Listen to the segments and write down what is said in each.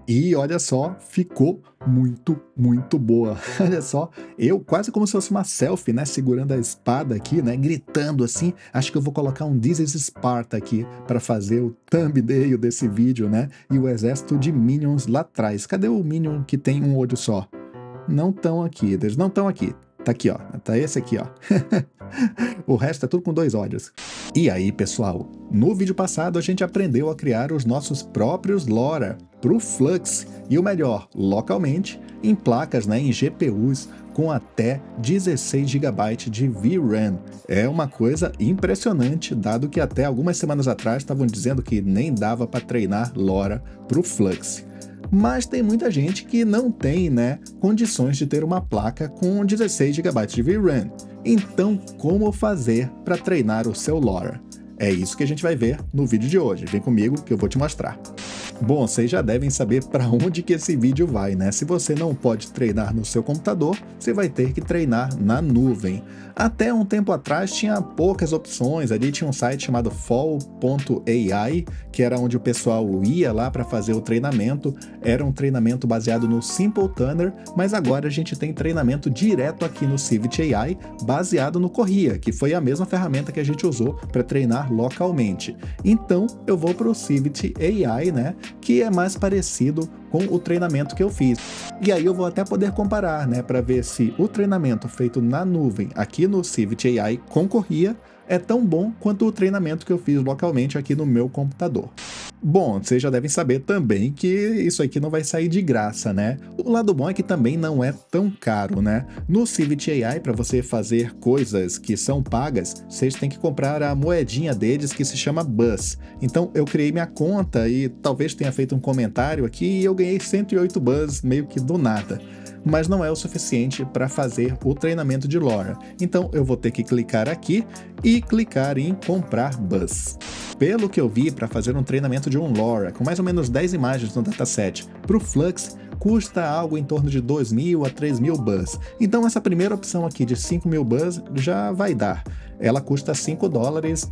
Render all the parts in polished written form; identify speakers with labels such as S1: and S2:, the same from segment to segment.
S1: E olha só, ficou muito boa. Olha só, eu quase como se fosse uma selfie, né, segurando a espada aqui, né, gritando assim. Acho que eu vou colocar um This is Sparta aqui para fazer o thumbnail desse vídeo, né? E o exército de minions lá atrás. Cadê o minion que tem um olho só? Não estão aqui, eles não estão aqui. Tá aqui, ó. Tá esse aqui, ó. O resto é tudo com dois olhos. E aí, pessoal, no vídeo passado a gente aprendeu a criar os nossos próprios LoRa para o Flux, e o melhor, localmente, em placas, né, em GPUs, com até 16 GB de VRAM. É uma coisa impressionante, dado que até algumas semanas atrás estavam dizendo que nem dava para treinar LoRa para o Flux. Mas tem muita gente que não tem, né, condições de ter uma placa com 16 GB de VRAM. Então, como fazer para treinar o seu LoRa? É isso que a gente vai ver no vídeo de hoje. Vem comigo que eu vou te mostrar. Bom, vocês já devem saber para onde que esse vídeo vai, né? Se você não pode treinar no seu computador, você vai ter que treinar na nuvem. Até um tempo atrás tinha poucas opções, ali tinha um site chamado fall.ai, que era onde o pessoal ia lá para fazer o treinamento. Era um treinamento baseado no Simple Tuner, mas agora a gente tem treinamento direto aqui no Civit AI, baseado no Corria, que foi a mesma ferramenta que a gente usou para treinar localmente. Então eu vou para o Civit AI, né, que é mais parecido com o treinamento que eu fiz. E aí eu vou até poder comparar, né, para ver se o treinamento feito na nuvem aqui no Civit AI concorria é tão bom quanto o treinamento que eu fiz localmente aqui no meu computador. Bom, vocês já devem saber também que isso aqui não vai sair de graça, né? O lado bom é que também não é tão caro, né? No Civit AI, para você fazer coisas que são pagas, vocês têm que comprar a moedinha deles que se chama Buzz. Então eu criei minha conta e talvez tenha feito um comentário aqui e eu ganhei 108 Buzz meio que do nada. Mas não é o suficiente para fazer o treinamento de LoRa. Então eu vou ter que clicar aqui e clicar em comprar Buzz. Pelo que eu vi, para fazer um treinamento de um LoRa com mais ou menos 10 imagens no dataset para o Flux, custa algo em torno de 2.000 a 3.000 Buzz. Então essa primeira opção aqui de 5.000 Buzz já vai dar. Ela custa $5,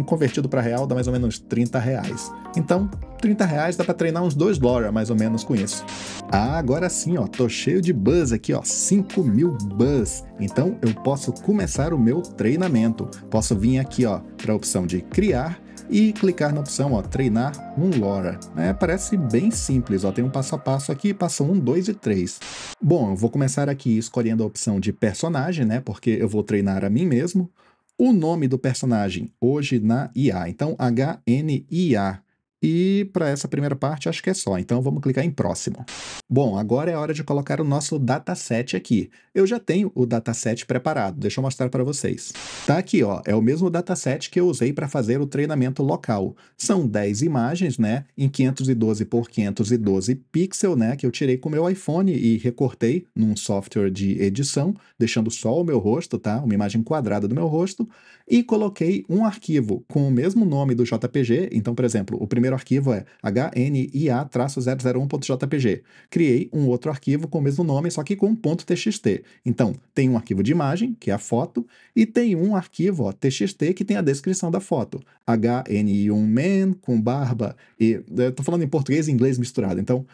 S1: convertido para real dá mais ou menos R$30. Então, R$30 dá para treinar uns 2 LoRa mais ou menos com isso. Ah, agora sim, ó, tô cheio de Buzz aqui, ó, 5.000 Buzz. Então eu posso começar o meu treinamento. Posso vir aqui, ó, para a opção de criar e clicar na opção, ó, treinar um LoRa. Parece bem simples, ó, tem um passo a passo aqui, passo 1, 2 e 3. Bom, eu vou começar aqui escolhendo a opção de personagem, né, porque eu vou treinar a mim mesmo. O nome do personagem hoje na IA, então HNIA. E para essa primeira parte acho que é só, então vamos clicar em próximo. Bom, agora é hora de colocar o nosso dataset aqui. Eu já tenho o dataset preparado, deixa eu mostrar para vocês. Tá aqui, ó, é o mesmo dataset que eu usei para fazer o treinamento local. São 10 imagens, né, em 512 por 512 pixels, né, que eu tirei com o meu iPhone e recortei num software de edição, deixando só o meu rosto, tá, uma imagem quadrada do meu rosto, e coloquei um arquivo com o mesmo nome do JPG. Então, por exemplo, o primeiro arquivo é hnia-001.jpg. Criei um outro arquivo com o mesmo nome, só que com .txt. Então, tem um arquivo de imagem, que é a foto, e tem um arquivo, ó, txt, que tem a descrição da foto. HNI1man com barba e... Eu tô falando em português e inglês misturado, então...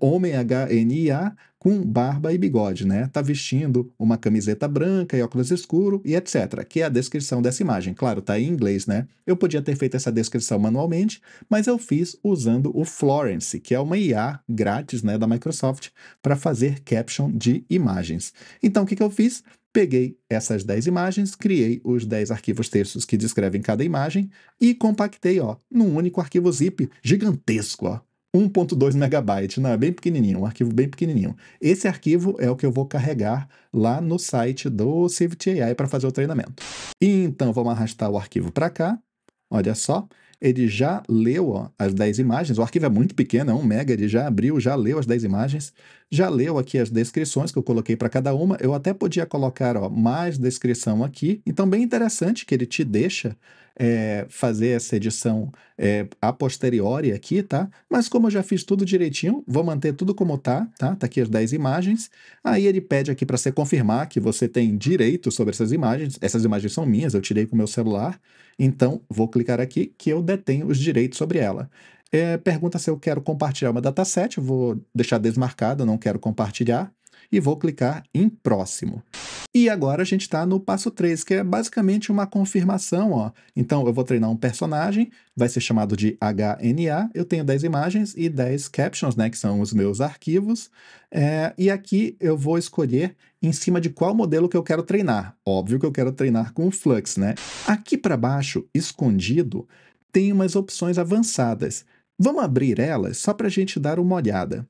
S1: Homem HNIA com barba e bigode, né? Tá vestindo uma camiseta branca e óculos escuro e etc, que é a descrição dessa imagem. Claro, tá em inglês, né? Eu podia ter feito essa descrição manualmente, mas eu fiz usando o Florence, que é uma IA grátis, né, da Microsoft, para fazer caption de imagens. Então, o que que eu fiz? Peguei essas 10 imagens, criei os 10 arquivos textos que descrevem cada imagem e compactei, ó, num único arquivo zip gigantesco, ó. 1.2 megabytes, não, é bem pequenininho, um arquivo bem pequenininho. Esse arquivo é o que eu vou carregar lá no site do Civit AI para fazer o treinamento. Então, vamos arrastar o arquivo para cá, olha só, ele já leu, ó, as 10 imagens, o arquivo é muito pequeno, é 1 mega, ele já abriu, já leu as 10 imagens, já leu aqui as descrições que eu coloquei para cada uma. Eu até podia colocar, ó, mais descrição aqui, então bem interessante que ele te deixa fazer essa edição a posteriori aqui, tá? Mas como eu já fiz tudo direitinho, vou manter tudo como tá, tá? Tá aqui as 10 imagens. Aí ele pede aqui para você confirmar que você tem direito sobre essas imagens. Essas imagens são minhas, eu tirei com o meu celular. Então, vou clicar aqui que eu detenho os direitos sobre ela. Pergunta se eu quero compartilhar uma dataset, eu vou deixar desmarcado, não quero compartilhar, e vou clicar em próximo. E agora a gente está no passo 3, que é basicamente uma confirmação, ó. Então eu vou treinar um personagem, vai ser chamado de HNA, eu tenho 10 imagens e 10 captions, né, que são os meus arquivos, e aqui eu vou escolher em cima de qual modelo que eu quero treinar. Óbvio que eu quero treinar com o Flux, né? Aqui para baixo, escondido, tem umas opções avançadas. Vamos abrir elas só para a gente dar uma olhada.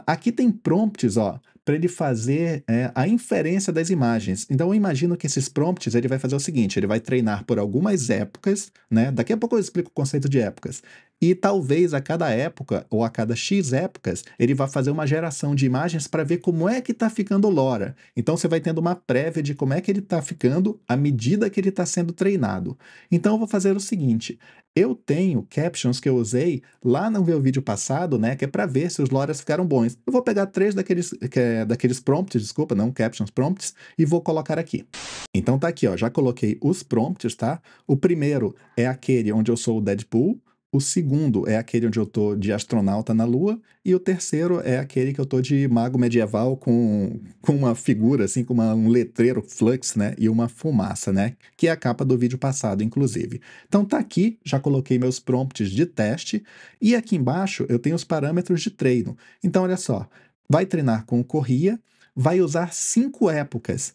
S1: Aqui tem prompts, ó, para ele fazer a inferência das imagens. Então eu imagino que esses prompts ele vai fazer o seguinte: ele vai treinar por algumas épocas, né? Daqui a pouco eu explico o conceito de épocas. E talvez a cada época, ou a cada X épocas, ele vai fazer uma geração de imagens para ver como é que está ficando o LoRa. Então você vai tendo uma prévia de como é que ele está ficando à medida que ele está sendo treinado. Então eu vou fazer o seguinte: eu tenho captions que eu usei lá no meu vídeo passado, né, que é para ver se os LoRa's ficaram bons. Eu vou pegar 3 daqueles prompts, desculpa, não captions, prompts, e vou colocar aqui. Então tá aqui, ó, já coloquei os prompts, tá? O primeiro é aquele onde eu sou o Deadpool, o segundo é aquele onde eu tô de astronauta na Lua, e o terceiro é aquele que eu tô de mago medieval com uma figura, assim, com um letreiro Flux, né, e uma fumaça, né, que é a capa do vídeo passado, inclusive. Então tá aqui, já coloquei meus prompts de teste, e aqui embaixo eu tenho os parâmetros de treino. Então olha só, vai treinar com corria, vai usar 5 épocas.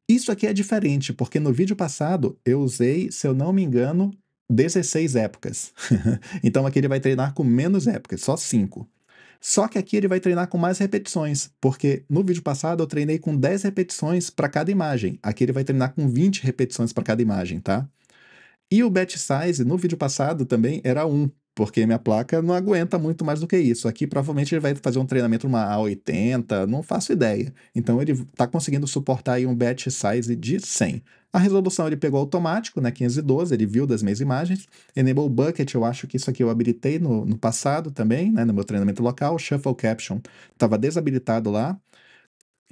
S1: Isso aqui é diferente, porque no vídeo passado eu usei, se eu não me engano, 16 épocas. Então aqui ele vai treinar com menos épocas, só 5. Só que aqui ele vai treinar com mais repetições, porque no vídeo passado eu treinei com 10 repetições para cada imagem. Aqui ele vai treinar com 20 repetições para cada imagem, tá? E o batch size no vídeo passado também era 1, porque minha placa não aguenta muito mais do que isso. Aqui provavelmente ele vai fazer um treinamento numa A80, não faço ideia. Então ele está conseguindo suportar aí um batch size de 100. A resolução ele pegou automático, né, 512, ele viu das minhas imagens. Enable Bucket, eu acho que isso aqui eu habilitei no passado também, né, no meu treinamento local. Shuffle Caption estava desabilitado lá.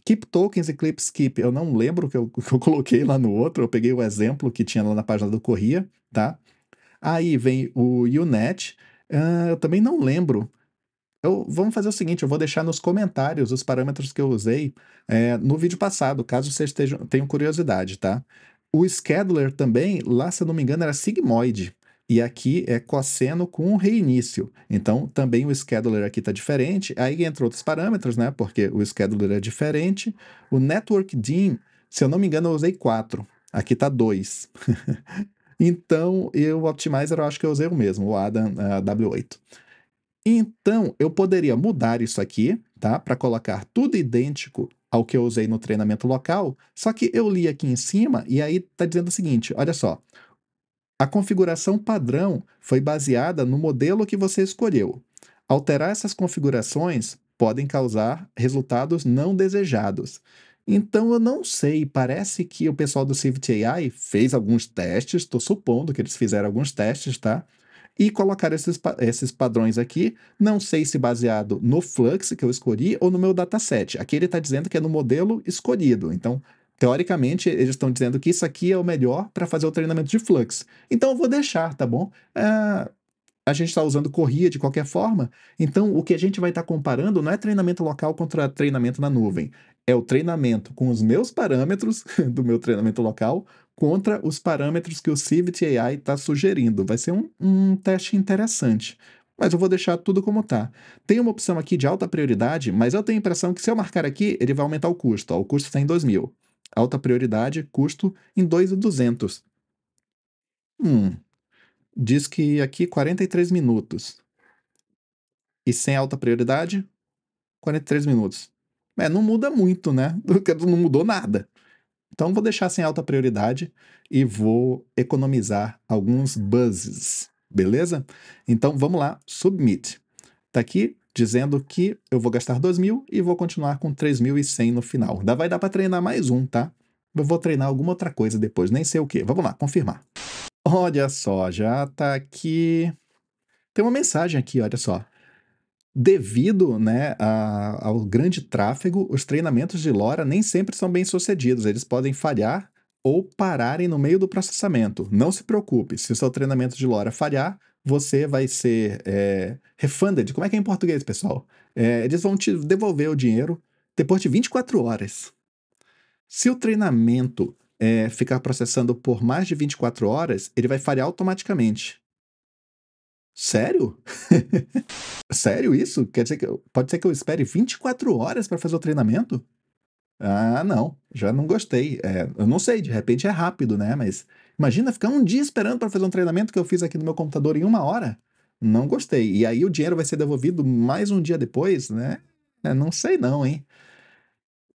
S1: Keep Tokens e Clip Skip, eu não lembro o que que eu coloquei lá no outro, eu peguei o exemplo que tinha lá na página do Corria, tá? Aí vem o UNet, eu também não lembro. Vamos fazer o seguinte, eu vou deixar nos comentários os parâmetros que eu usei no vídeo passado, caso vocês tenham curiosidade, tá? O Scheduler também, lá se eu não me engano, era sigmoide. E aqui é cosseno com reinício. Então, também o scheduler aqui está diferente. Aí entra outros parâmetros, né? Porque o scheduler é diferente. O network DIM, se eu não me engano, eu usei 4. Aqui está 2. Então, o Optimizer eu acho que eu usei o mesmo, o Adam W8. Então, eu poderia mudar isso aqui, tá? Para colocar tudo idêntico ao que eu usei no treinamento local, só que eu li aqui em cima e aí está dizendo o seguinte, olha só, a configuração padrão foi baseada no modelo que você escolheu. Alterar essas configurações podem causar resultados não desejados. Então eu não sei, parece que o pessoal do Civit AI fez alguns testes, estou supondo que eles fizeram alguns testes, tá? E colocaram esses padrões aqui, não sei se baseado no Flux que eu escolhi ou no meu dataset. Aqui ele está dizendo que é no modelo escolhido, então teoricamente, eles estão dizendo que isso aqui é o melhor para fazer o treinamento de Flux. Então, eu vou deixar, tá bom? A gente está usando corria de qualquer forma, então o que a gente vai estar comparando não é treinamento local contra treinamento na nuvem. É o treinamento com os meus parâmetros do meu treinamento local contra os parâmetros que o Civit AI está sugerindo. Vai ser um teste interessante. Mas eu vou deixar tudo como está. Tem uma opção aqui de alta prioridade, mas eu tenho a impressão que se eu marcar aqui, ele vai aumentar o custo. Ó, o custo está em 2.000. Alta prioridade, custo em 2.200. Hum, diz que aqui 43 minutos. E sem alta prioridade, 43 minutos. Não muda muito, né? Não mudou nada. Então vou deixar sem alta prioridade e vou economizar alguns buzzes, beleza? Então vamos lá, submit. Tá aqui dizendo que eu vou gastar 2.000 e vou continuar com 3.100 no final. Vai dar para treinar mais um, tá? Eu vou treinar alguma outra coisa depois, nem sei o que. Vamos lá, confirmar. Olha só, já tá aqui. Tem uma mensagem aqui, olha só. Devido, né, ao grande tráfego, os treinamentos de LoRa nem sempre são bem-sucedidos. Eles podem falhar ou pararem no meio do processamento. Não se preocupe, se o seu treinamento de LoRa falhar, você vai ser refunded. Como é que é em português, pessoal? Eles vão te devolver o dinheiro depois de 24 horas. Se o treinamento ficar processando por mais de 24 horas, ele vai falhar automaticamente. Sério? Sério isso? Quer dizer que pode ser que eu espere 24 horas para fazer o treinamento? Ah, não, já não gostei. Eu não sei, de repente é rápido, né? Mas imagina ficar um dia esperando para fazer um treinamento que eu fiz aqui no meu computador em 1 hora. Não gostei. E aí o dinheiro vai ser devolvido mais um dia depois, né? Não sei não, hein?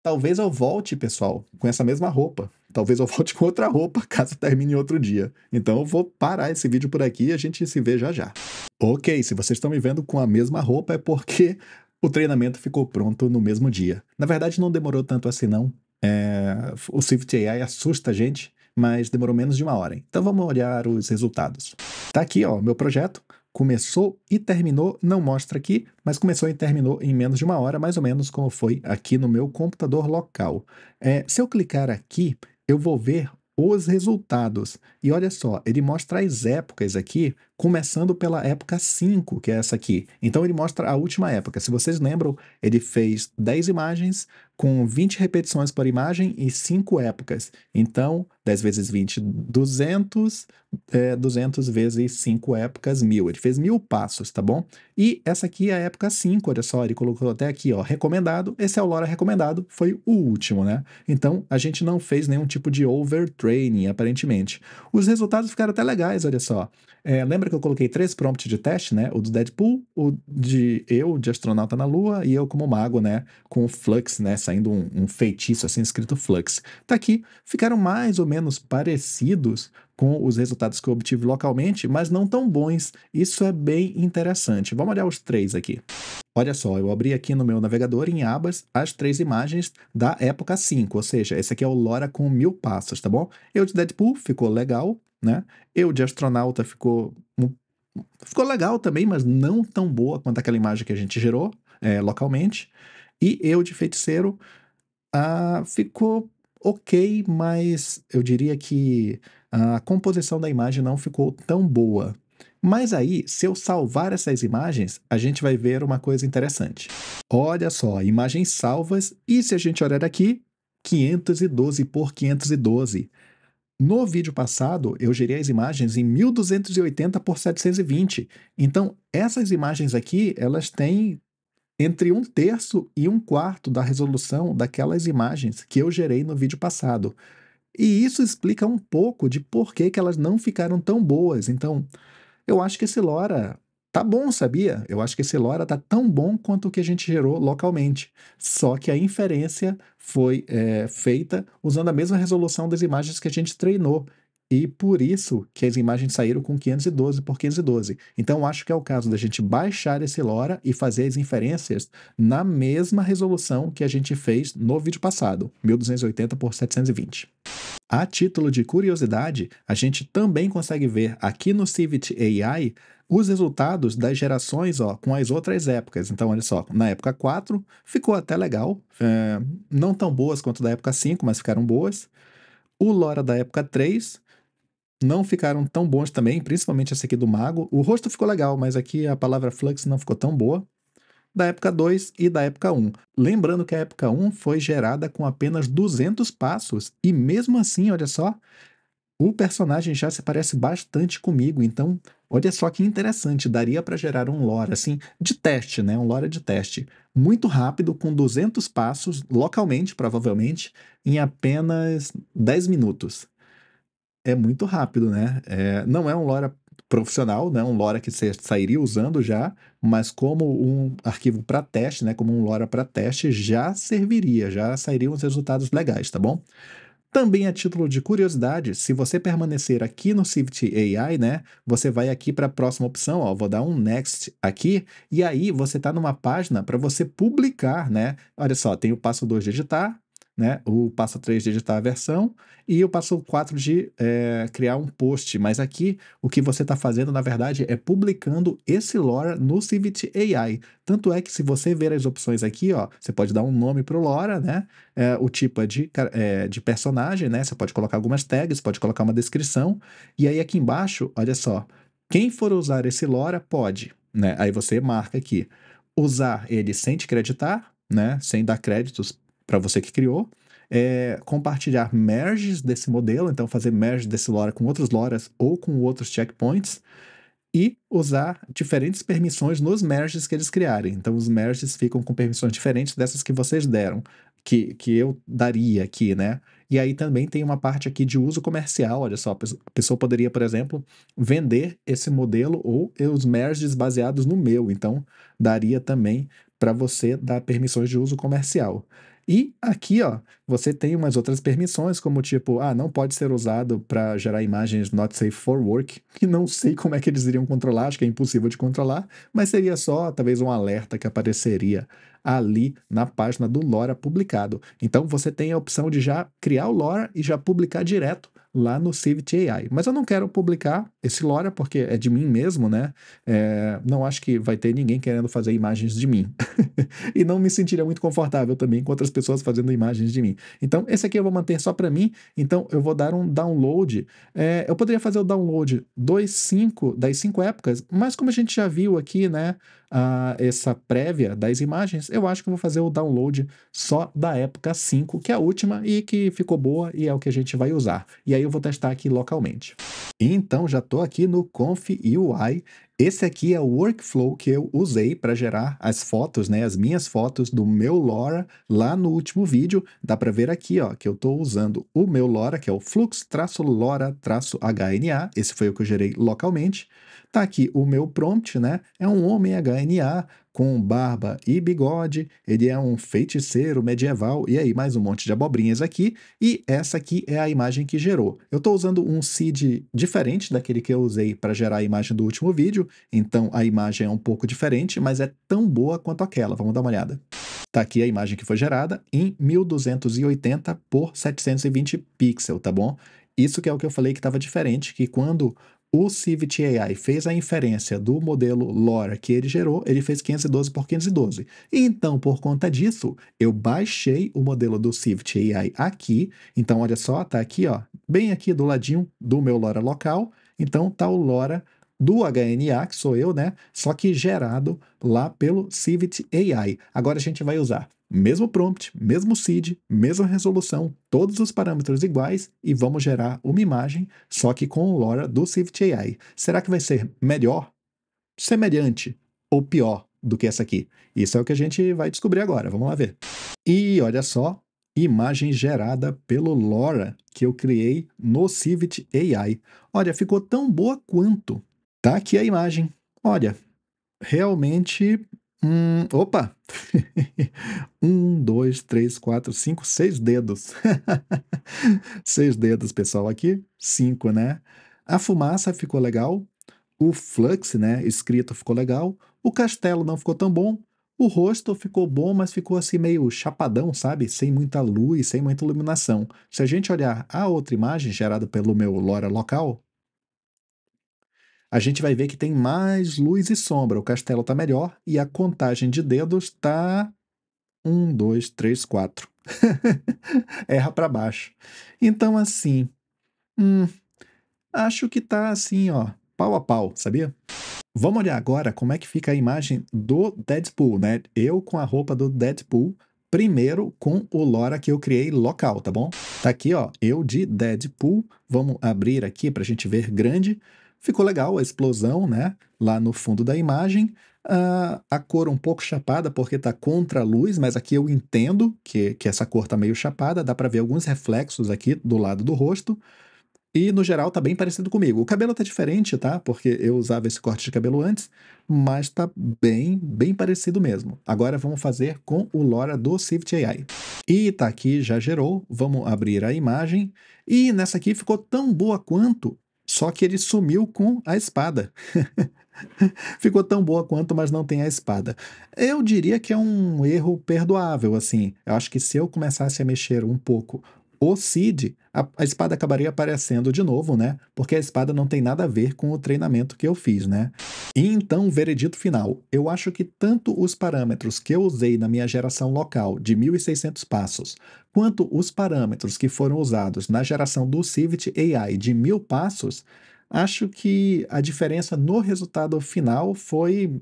S1: Talvez eu volte, pessoal, com essa mesma roupa. Talvez eu volte com outra roupa, caso termine outro dia. Então eu vou parar esse vídeo por aqui e a gente se vê já já. Ok, se vocês estão me vendo com a mesma roupa é porque o treinamento ficou pronto no mesmo dia. Na verdade, não demorou tanto assim, não. O Swift AI assusta a gente, mas demorou menos de 1 hora. Então vamos olhar os resultados. Tá aqui, ó, meu projeto. Começou e terminou, não mostra aqui, mas começou e terminou em menos de 1 hora, mais ou menos como foi aqui no meu computador local. Se eu clicar aqui, eu vou ver os resultados. E olha só, ele mostra as épocas aqui, começando pela época 5, que é essa aqui. Então ele mostra a última época. Se vocês lembram, ele fez 10 imagens com 20 repetições por imagem e 5 épocas. Então, 10 vezes 20, 200, 200 vezes 5 épocas, 1000. Ele fez 1000 passos, tá bom? E essa aqui é a época 5, olha só, ele colocou até aqui, ó, recomendado. Esse é o LoRa recomendado, foi o último, né? Então, a gente não fez nenhum tipo de overtraining, aparentemente. Os resultados ficaram até legais, olha só. Lembra que eu coloquei 3 prompts de teste, né? O do Deadpool, o de astronauta na Lua, e eu como mago, né? Com o Flux, né? Saindo um feitiço assim escrito Flux. Tá aqui, ficaram mais ou menos parecidos com os resultados que eu obtive localmente, mas não tão bons. Isso é bem interessante. Vamos olhar os 3 aqui. Olha só, eu abri aqui no meu navegador em abas as 3 imagens da época 5, ou seja, esse aqui é o LoRa com 1000 passos, tá bom? Eu de Deadpool ficou legal, né? Eu de astronauta ficou legal também, mas não tão boa quanto aquela imagem que a gente gerou localmente. E eu de feiticeiro ficou ok, mas eu diria que a composição da imagem não ficou tão boa. Mas aí, se eu salvar essas imagens, a gente vai ver uma coisa interessante. Olha só, imagens salvas, e se a gente olhar aqui, 512 por 512. No vídeo passado, eu gerei as imagens em 1280 por 720. Então, essas imagens aqui, elas têm entre 1/3 e 1/4 da resolução daquelas imagens que eu gerei no vídeo passado. E isso explica um pouco de por que elas não ficaram tão boas. Então, eu acho que esse LoRa tá bom, sabia? Eu acho que esse LoRa tá tão bom quanto o que a gente gerou localmente. Só que a inferência foi feita usando a mesma resolução das imagens que a gente treinou. E por isso que as imagens saíram com 512 por 512. Então, eu acho que é o caso da gente baixar esse LoRa e fazer as inferências na mesma resolução que a gente fez no vídeo passado, 1280 por 720. A título de curiosidade, a gente também consegue ver aqui no Civit AI os resultados das gerações com as outras épocas. Então, olha só, na época 4 ficou até legal, não tão boas quanto da época 5, mas ficaram boas. O LoRa da época 3 não ficaram tão bons também, principalmente esse aqui do Mago. O rosto ficou legal, mas aqui a palavra Flux não ficou tão boa. Da época 2 e da época 1. Lembrando que a época 1 foi gerada com apenas 200 passos, e mesmo assim, olha só, o personagem já se parece bastante comigo, então olha só que interessante, daria para gerar um LoRa assim, de teste, né? Um LoRa de teste, muito rápido, com 200 passos, localmente, provavelmente, em apenas 10 minutos. É muito rápido, né? Não é um LoRa profissional, né? Um LoRa que você sairia usando já, mas como um arquivo para teste, né? Como um LoRa para teste, já serviria, já sairiam os resultados legais, tá bom? Também a título de curiosidade, se você permanecer aqui no Civit AI, né? Você vai aqui para a próxima opção, ó, vou dar um Next aqui, e aí você está numa página para você publicar, né? Olha só, tem o passo 2 de editar, né? O passo 3 de editar a versão e o passo 4 de criar um post. Mas aqui o que você está fazendo, na verdade, é publicando esse LoRa no Civit AI. Tanto é que se você ver as opções aqui, ó, você pode dar um nome para o LoRa, né? O tipo é de personagem, né? Você pode colocar algumas tags, pode colocar uma descrição. E aí aqui embaixo, olha só, Quem for usar esse LoRa pode, né? Aí você marca aqui, usar ele sem te creditar, né? Sem dar créditos para você que criou, compartilhar merges desse modelo, então fazer merge desse LoRa com outros LoRas ou com outros checkpoints, e usar diferentes permissões nos merges que eles criarem. Então, os merges ficam com permissões diferentes dessas que vocês deram, que eu daria aqui, né? E aí também tem uma parte aqui de uso comercial. Olha só, a pessoa poderia, por exemplo, vender esse modelo ou os merges baseados no meu. Então, daria também para você dar permissões de uso comercial. E aqui, ó, você tem umas outras permissões, como tipo, não pode ser usado para gerar imagens not safe for work, que não sei como é que eles iriam controlar, acho que é impossível de controlar, mas seria só talvez um alerta que apareceria ali na página do LoRa publicado. Então você tem a opção de já criar o LoRa e já publicar direto lá no Civit AI. Mas eu não quero publicar esse LoRa porque é de mim mesmo, né? Não acho que vai ter ninguém querendo fazer imagens de mim. E não me sentiria muito confortável também com outras pessoas fazendo imagens de mim. Então, esse aqui eu vou manter só para mim. Então, eu vou dar um download. Eu poderia fazer o download das 5 épocas, mas como a gente já viu aqui, né, essa prévia das imagens, eu acho que eu vou fazer o download só da época 5, que é a última e que ficou boa e é o que a gente vai usar. E aí eu vou testar aqui localmente. Então, já estou aqui no Conf UI. Esse aqui é o workflow que eu usei para gerar as fotos, né, as minhas fotos do meu LoRa lá no último vídeo. Dá para ver aqui, ó, que eu estou usando o meu LoRa, que é o Flux-LoRa-HNA. Esse foi o que eu gerei localmente. Tá aqui o meu prompt, né? É um homem HNA com barba e bigode. Ele é um feiticeiro medieval. E aí, mais um monte de abobrinhas aqui. E essa aqui é a imagem que gerou. Eu estou usando um seed diferente daquele que eu usei para gerar a imagem do último vídeo. Então, a imagem é um pouco diferente, mas é tão boa quanto aquela. Vamos dar uma olhada. Tá aqui a imagem que foi gerada em 1280 por 720 pixels, tá bom? Isso que é o que eu falei que estava diferente, que quando o Civit AI fez a inferência do modelo LoRa que ele gerou, ele fez 512 por 512. Então, por conta disso, eu baixei o modelo do Civit AI aqui. Então, olha só, tá aqui, ó, bem aqui do ladinho do meu LoRa local. Então, tá o LoRa do HNA, que sou eu, né? Só que gerado lá pelo Civit AI. Agora a gente vai usar mesmo prompt, mesmo seed, mesma resolução, todos os parâmetros iguais e vamos gerar uma imagem, só que com o LoRa do Civit AI. Será que vai ser melhor, semelhante ou pior do que essa aqui? Isso é o que a gente vai descobrir agora. Vamos lá ver. E olha só, imagem gerada pelo LoRa que eu criei no Civit AI. Olha, ficou tão boa quanto. Tá aqui a imagem. Olha, realmente. Opa! 6 dedos. 6 dedos, pessoal, aqui. 5, né? A fumaça ficou legal. O flux, né, escrito ficou legal. O castelo não ficou tão bom. O rosto ficou bom, mas ficou assim meio chapadão, sabe? Sem muita luz, sem muita iluminação. Se a gente olhar a outra imagem gerada pelo meu LoRa local, a gente vai ver que tem mais luz e sombra. O castelo está melhor e a contagem de dedos está 1, 2, 3, 4. Erra para baixo. Então, assim, acho que tá assim, ó, pau a pau, sabia? Vamos olhar agora como é que fica a imagem do Deadpool, né? Eu com a roupa do Deadpool, primeiro com o LoRa que eu criei local, tá bom? Tá aqui, ó, eu de Deadpool. Vamos abrir aqui para a gente ver grande. Ficou legal a explosão, né? Lá no fundo da imagem. A cor um pouco chapada porque tá contra a luz, mas aqui eu entendo que essa cor tá meio chapada. Dá para ver alguns reflexos aqui do lado do rosto. E, no geral, tá bem parecido comigo. O cabelo tá diferente, tá? Porque eu usava esse corte de cabelo antes, mas tá bem, bem parecido mesmo. Agora vamos fazer com o LoRa do Civit AI. E tá aqui, já gerou. Vamos abrir a imagem. E nessa aqui ficou tão boa quanto, só que ele sumiu com a espada. Ficou tão boa quanto, mas não tem a espada. Eu diria que é um erro perdoável, assim. Eu acho que se eu começasse a mexer um pouco o Cid, a espada acabaria aparecendo de novo, né? Porque a espada não tem nada a ver com o treinamento que eu fiz, né? E então, veredito final. Eu acho que tanto os parâmetros que eu usei na minha geração local de 1.600 passos, quanto os parâmetros que foram usados na geração do Civit AI de 1.000 passos, acho que a diferença no resultado final foi,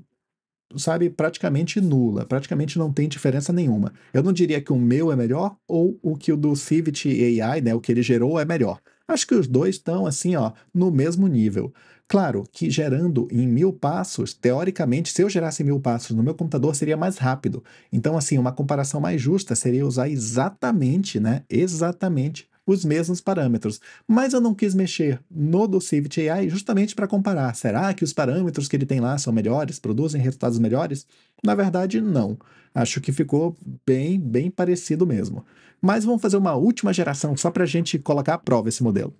S1: sabe, praticamente nula, praticamente não tem diferença nenhuma. Eu não diria que o meu é melhor ou o que o do Civit AI, né, o que ele gerou é melhor. Acho que os dois estão assim, ó, no mesmo nível. Claro que gerando em 1000 passos, teoricamente, se eu gerasse 1000 passos no meu computador, seria mais rápido. Então, assim, uma comparação mais justa seria usar exatamente, né, exatamente os mesmos parâmetros. Mas eu não quis mexer no do Civit AI justamente para comparar. Será que os parâmetros que ele tem lá são melhores, produzem resultados melhores? Na verdade, não. Acho que ficou bem parecido mesmo. Mas vamos fazer uma última geração só para a gente colocar à prova esse modelo.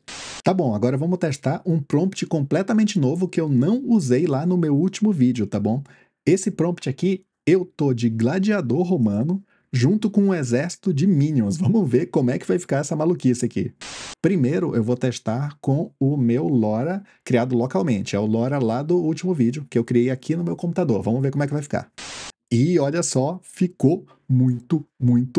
S1: Tá bom, agora vamos testar um prompt completamente novo que eu não usei lá no meu último vídeo, tá bom? Esse prompt aqui, eu tô de gladiador romano junto com um exército de minions. Vamos ver como é que vai ficar essa maluquice aqui. Primeiro, eu vou testar com o meu Lora criado localmente. É o Lora lá do último vídeo que eu criei aqui no meu computador. Vamos ver como é que vai ficar. E olha só, ficou muito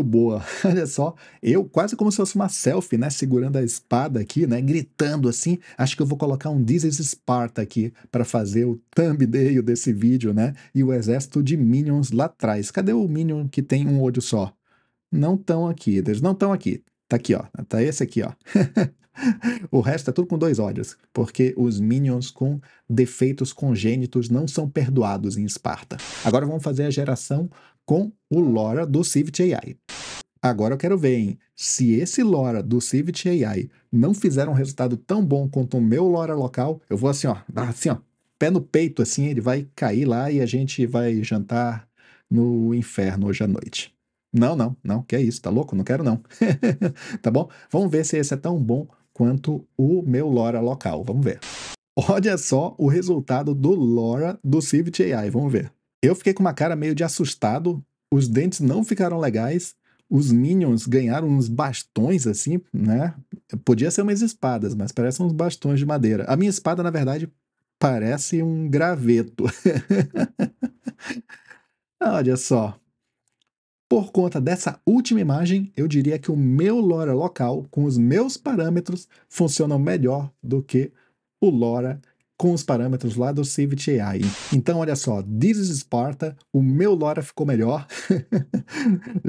S1: boa. Olha só, eu quase como se fosse uma selfie, né, segurando a espada aqui, né, gritando assim. Acho que eu vou colocar um This is Sparta aqui para fazer o thumbnail desse vídeo, né? E o exército de minions lá atrás. Cadê o minion que tem um olho só? Não estão aqui, eles não estão aqui. Tá aqui, ó. Tá esse aqui, ó. O resto é tudo com 2 olhos, porque os minions com defeitos congênitos não são perdoados em Esparta. Agora vamos fazer a geração com o Lora do Civit AI. Agora eu quero ver, hein? Se esse Lora do Civit AI não fizer um resultado tão bom quanto o meu Lora local, eu vou assim, ó, pé no peito, assim, ele vai cair lá e a gente vai jantar no inferno hoje à noite. Não, que é isso, tá louco? Não quero não. Tá bom? Vamos ver se esse é tão bom quanto o meu Lora local. Vamos ver. Olha só o resultado do Lora do Civit AI. Vamos ver. Eu fiquei com uma cara meio de assustado. Os dentes não ficaram legais. Os minions ganharam uns bastões assim, né? Podia ser umas espadas, mas parecem uns bastões de madeira. A minha espada, na verdade, parece um graveto. Olha só. Por conta dessa última imagem, eu diria que o meu Lora local, com os meus parâmetros, funciona melhor do que o Lora com os parâmetros lá do Civit AI. Então, olha só, This is Sparta, o meu Lora ficou melhor.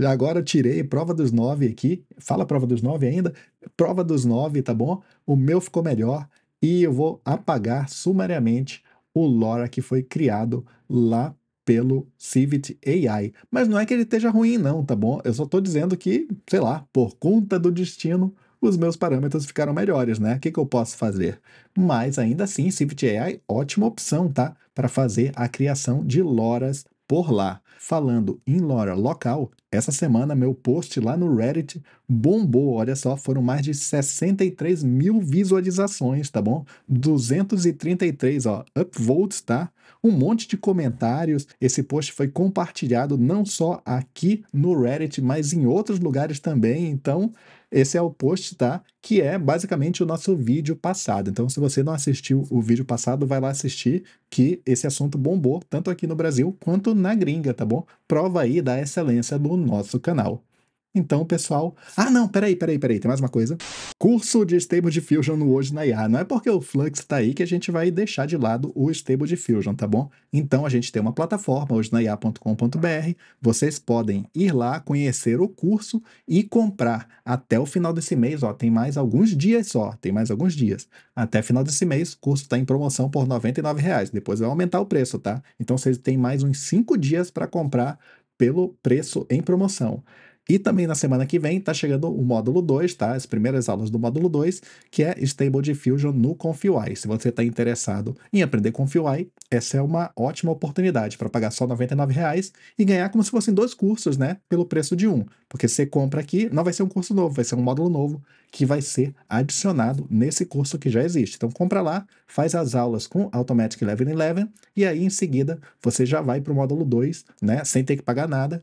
S1: Agora eu tirei prova dos 9 aqui. Fala prova dos 9 ainda? Prova dos 9, tá bom? O meu ficou melhor e eu vou apagar sumariamente o Lora que foi criado lá pelo Civit AI. Mas não é que ele esteja ruim não, tá bom? Eu só estou dizendo que, sei lá, por conta do destino, os meus parâmetros ficaram melhores, né? O que eu posso fazer? Mas ainda assim, Civit AI, ótima opção, tá? Para fazer a criação de loras por lá. Falando em lora local, essa semana meu post lá no Reddit bombou, olha só, foram mais de 63 mil visualizações, tá bom? 233, ó, upvotes, tá? Um monte de comentários. Esse post foi compartilhado não só aqui no Reddit, mas em outros lugares também. Então, esse é o post, tá? Que é basicamente o nosso vídeo passado. Então, se você não assistiu o vídeo passado, vai lá assistir, que esse assunto bombou, tanto aqui no Brasil quanto na gringa, tá bom? Prova aí da excelência do nosso canal. Então, pessoal... Ah, não, peraí, tem mais uma coisa. Curso de Stable Diffusion no Hoje na IA. Não é porque o Flux está aí que a gente vai deixar de lado o Stable Diffusion, tá bom? Então, a gente tem uma plataforma, hojena.com.br. Vocês podem ir lá, conhecer o curso e comprar até o final desse mês. Ó, tem mais alguns dias só, tem mais alguns dias. Até final desse mês, o curso está em promoção por R$ 99. Depois vai aumentar o preço, tá? Então, vocês têm mais uns 5 dias para comprar pelo preço em promoção. E também na semana que vem está chegando o módulo 2, tá? As primeiras aulas do módulo 2, que é Stable Diffusion no ConfUI. Se você está interessado em aprender ConfUI, essa é uma ótima oportunidade para pagar só R$ 99 e ganhar como se fossem 2 cursos, né? Pelo preço de um. Porque você compra aqui, não vai ser um curso novo, vai ser um módulo novo que vai ser adicionado nesse curso que já existe. Então compra lá, faz as aulas com Automatic Level 11 e aí em seguida você já vai para o módulo 2, né? Sem ter que pagar nada.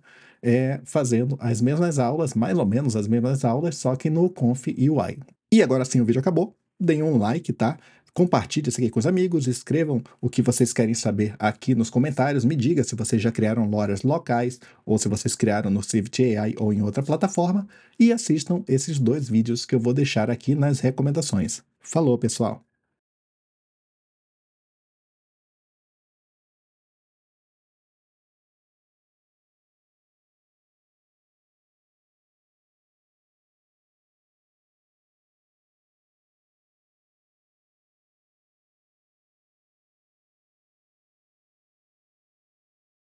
S1: Fazendo as mesmas aulas, mais ou menos as mesmas aulas, só que no Conf UI. E agora sim o vídeo acabou, deem um like, tá? Compartilhe isso aqui com os amigos, escrevam o que vocês querem saber aqui nos comentários, me diga se vocês já criaram loras locais, ou se vocês criaram no Civit AI ou em outra plataforma, e assistam esses 2 vídeos que eu vou deixar aqui nas recomendações. Falou, pessoal!